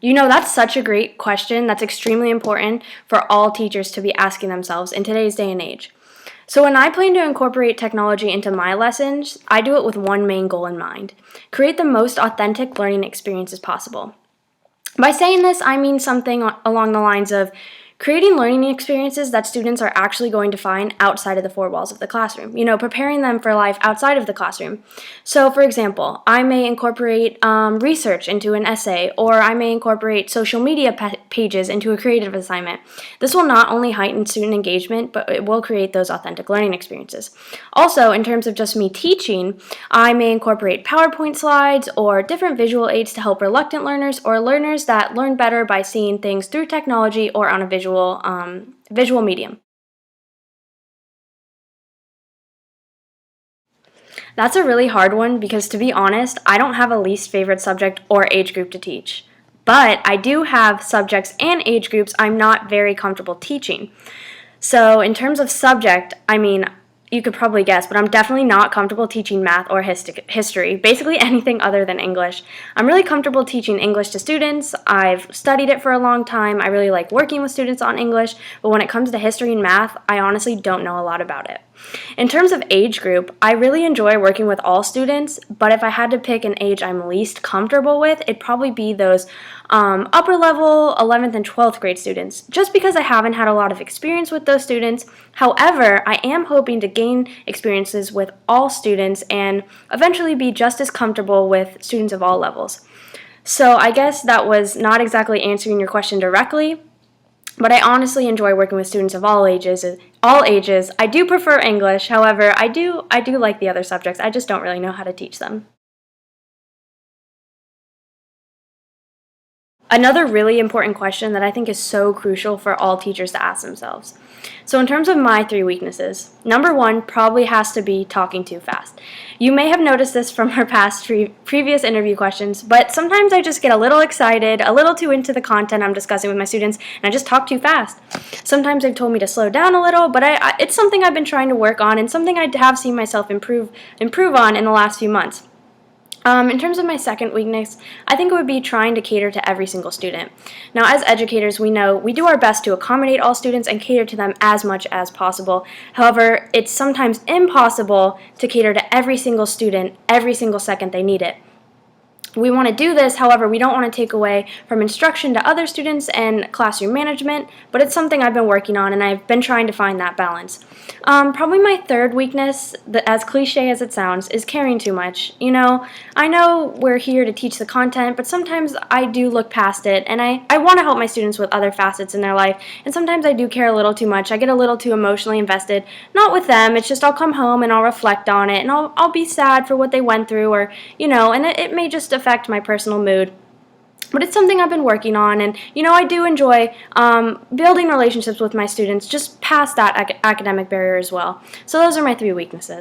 You know, that's such a great question. That's extremely important for all teachers to be asking themselves in today's day and age. So, when I plan to incorporate technology into my lessons, I do it with one main goal in mind: create the most authentic learning experiences possible. By saying this, I mean something along the lines of creating learning experiences that students are actually going to find outside of the four walls of the classroom, preparing them for life outside of the classroom. So, for example, I may incorporate research into an essay, or I may incorporate social media pages into a creative assignment. This will not only heighten student engagement, but it will create those authentic learning experiences. Also, in terms of just me teaching, I may incorporate PowerPoint slides or different visual aids to help reluctant learners or learners that learn better by seeing things through technology or on a visual medium. That's a really hard one because, to be honest, I don't have a least favorite subject or age group to teach. But I do have subjects and age groups I'm not very comfortable teaching. So, in terms of subject, I mean, you could probably guess, but I'm definitely not comfortable teaching math or history, basically anything other than English. I'm really comfortable teaching English to students. I've studied it for a long time. I really like working with students on English, but when it comes to history and math, I honestly don't know a lot about it. In terms of age group, I really enjoy working with all students, but if I had to pick an age I'm least comfortable with, it'd probably be those upper level 11th and 12th grade students, just because I haven't had a lot of experience with those students. However, I am hoping to gain experiences with all students and eventually be just as comfortable with students of all levels. So I guess that was not exactly answering your question directly, but I honestly enjoy working with students of all ages. All ages. I do prefer English. However, I do like the other subjects. I just don't really know how to teach them. Another really important question that I think is so crucial for all teachers to ask themselves. So, in terms of my three weaknesses, number one probably has to be talking too fast. You may have noticed this from our past previous interview questions, but sometimes I just get a little excited, a little too into the content I'm discussing with my students, and I just talk too fast. Sometimes they've told me to slow down a little, but it's something I've been trying to work on and something I have seen myself improve on in the last few months. In terms of my second weakness, I think it would be trying to cater to every single student. Now, as educators, we know we do our best to accommodate all students and cater to them as much as possible. However, it's sometimes impossible to cater to every single student every single second they need it. We want to do this, however, we don't want to take away from instruction to other students and classroom management, but it's something I've been working on and I've been trying to find that balance. Probably my third weakness, as cliche as it sounds, is caring too much. I know we're here to teach the content, but sometimes I do look past it and I want to help my students with other facets in their life, and sometimes I do care a little too much. I get a little too emotionally invested, not with them, it's just I'll come home and I'll reflect on it and I'll be sad for what they went through, or, and it may just affect my personal mood. But it's something I've been working on, and I do enjoy building relationships with my students just past that academic barrier as well. So those are my three weaknesses.